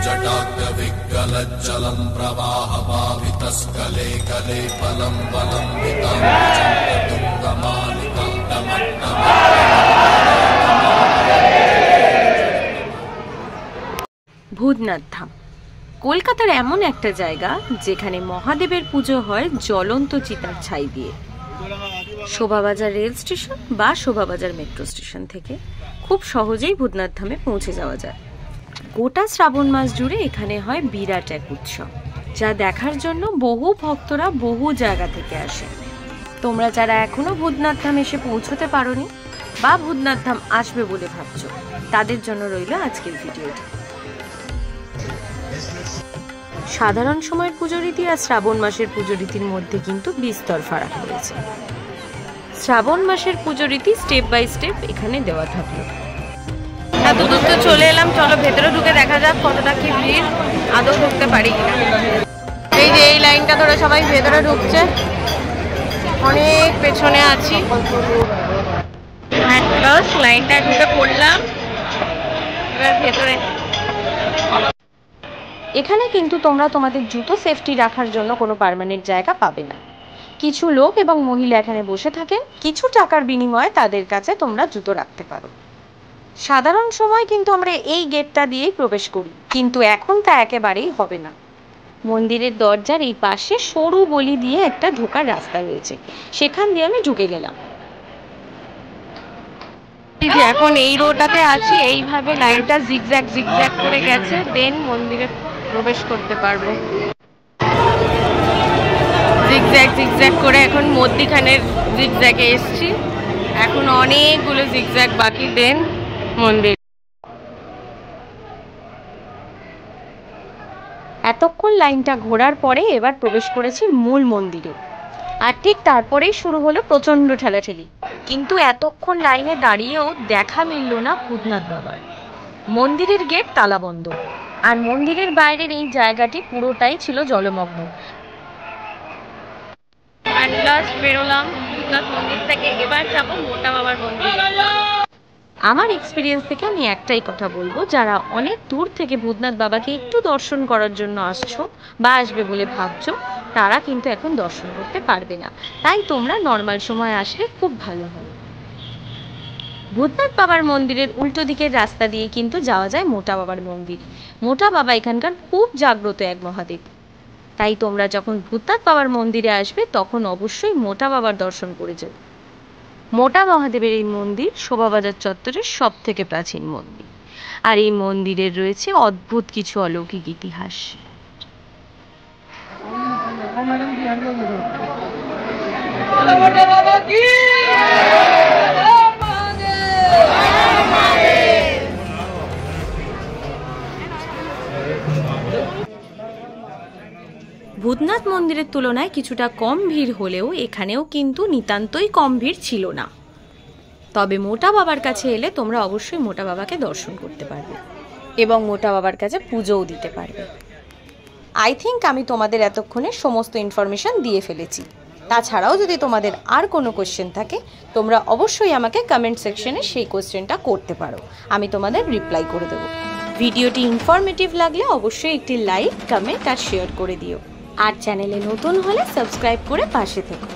जटाग्रविग्गलज्जलं प्रवाहभावितस्कले कले बलं बलं वितं दुर्गमालिकां ভূতনাথ ধাম কলকাতার এমন একটা জায়গা যেখানে মহাদেবের পুজো হয় জ্বলন্ত চিতার ছাই দিয়ে। শোভাবাজার রেল স্টেশন বা শোভাবাজার মেট্রো স্টেশন থেকে খুব সহজেই ভূতনাথ ধামে পৌঁছে যাওয়া যায়। গোটা শ্রাবণ মাস জুড়ে এখানে হয় বিরাট এক উৎসব, যা দেখার জন্য বহু ভক্তরা বহু জায়গা থেকে আসে। তোমরা যারা এখনো ভূতনাথ ধাম এসে পৌঁছতে পারোনি বা ভূতনাথ ধাম আসবে বলে ভাবছো, তাদের জন্য রইল আজকের ভিডিওটি। সাধারণ সময়ের পুজো রীতি আর শ্রাবণ মাসের পুজো রীতির মধ্যে কিন্তু বিস্তর ফারাক রয়েছে। শ্রাবণ মাসের পুজো রীতি স্টেপ বাই স্টেপ এখানে দেওয়া থাকলো। এতদূর তো চলে এলাম, চলো ভেতরে ঢুকে দেখা যাক কতটা কি ভিড়, আদৌ ঢুকতে পারি কিনা। এই যে এই লাইনটা ধরে সবাই ভেতরে ঢুকছে, অনেক পেছনে আছি। লাইনটা ঢুকে পড়লাম, এবার ভেতরে। এখানে কিন্তু তোমরা তোমাদের জুতো সেফটি রাখার জন্য কোনো পার্মানেন্ট জায়গা পাবে না। কিছু লোক এবং মহিলা এখানে বসে থাকেন, কিছু টাকার বিনিময়ে তাদের কাছে তোমরা জুতো রাখতে পারো। সাধারণ সময় কিন্তু আমরা এই গেটটা দিয়েই প্রবেশ করি, কিন্তু এখন তা একেবারেই হবে না। মন্দিরের দরজার এই পাশে সরু গলি দিয়ে একটা ঢোকার রাস্তা রয়েছে, সেখান দিয়ে আমি ঢুকে গেলাম। এখন এই রোডটাতে আছি, এইভাবে লাইনটা জিগজ্যাগ জিগজ্যাগ করে গেছে, দেন মন্দিরে প্রবেশ করতে পারবো। জিগজ্যাগ জিগজ্যাগ করে এখন মধ্যিখানের জিগজ্যাগে এসছি, এখন অনেকগুলো জিগজ্যাগ বাকি, দেন মন্দির। এতক্ষণ লাইনটা ঘোরার পরে এবার প্রবেশ করেছি মূল মন্দিরে, আর ঠিক তারপরেই শুরু হলো প্রচন্ড ঠেলাঠেলি। কিন্তু এতক্ষণ লাইনে দাঁড়িয়েও দেখা মিলল না ভূতনাথ বাবার। মন্দিরের গেট তালাবন্ধ, আর মন্দিরের বাইরের এই জায়গাটি পুরোটাই ছিল জলমগ্ন। বেরোলাম ভূতনাথ মন্দির থেকে, এবার যাবো মোটা বাবার মন্দির। আমার এক্সপিরিয়েন্স থেকে আমি একটাই কথা বলবো, যারা অনেক দূর থেকে ভূতনাথ বাবাকে একটু দর্শন করার জন্য আসছো বা আসবে বলে ভাবছো, তারা কিন্তু এখন দর্শন করতে পারবে না। তাই তোমরা নর্মাল সময় আসলে খুব ভালো হবে। ভূতনাথ বাবার মন্দিরের উল্টো দিকের রাস্তা দিয়ে কিন্তু যাওয়া যায় মোটা বাবার মন্দির। মোটা বাবা এখানকার খুব জাগ্রত এক মহাদেব, তাই তোমরা যখন ভূতনাথ বাবার মন্দিরে আসবে তখন অবশ্যই মোটা বাবার দর্শন করে যাবে। মোটা মহাদেবের এই মন্দির শোভাবাজার চত্বরের সব থেকে প্রাচীন মন্দির, আর এই মন্দিরের রয়েছে অদ্ভুত কিছু অলৌকিক ইতিহাস। ভূতনাথ মন্দিরের তুলনায় কিছুটা কম ভিড় হলেও এখানেও কিন্তু নিতান্তই কম ভিড় ছিল না। তবে মোটা বাবার কাছে এলে তোমরা অবশ্যই মোটা বাবাকে দর্শন করতে পারবে এবং মোটা বাবার কাছে পুজোও দিতে পারবে। আই থিঙ্ক আমি তোমাদের এতক্ষণে সমস্ত ইনফরমেশন দিয়ে ফেলেছি। তাছাড়াও যদি তোমাদের আর কোনো কোশ্চেন থাকে, তোমরা অবশ্যই আমাকে কমেন্ট সেকশনে সেই কোশ্চেনটা করতে পারো, আমি তোমাদের রিপ্লাই করে দেবো। ভিডিওটি ইনফরমেটিভ লাগলে অবশ্যই একটি লাইক, কমেন্ট আর শেয়ার করে দিও। আর চ্যানেলে নতুন হলে সাবস্ক্রাইব করে পাশে থেকো।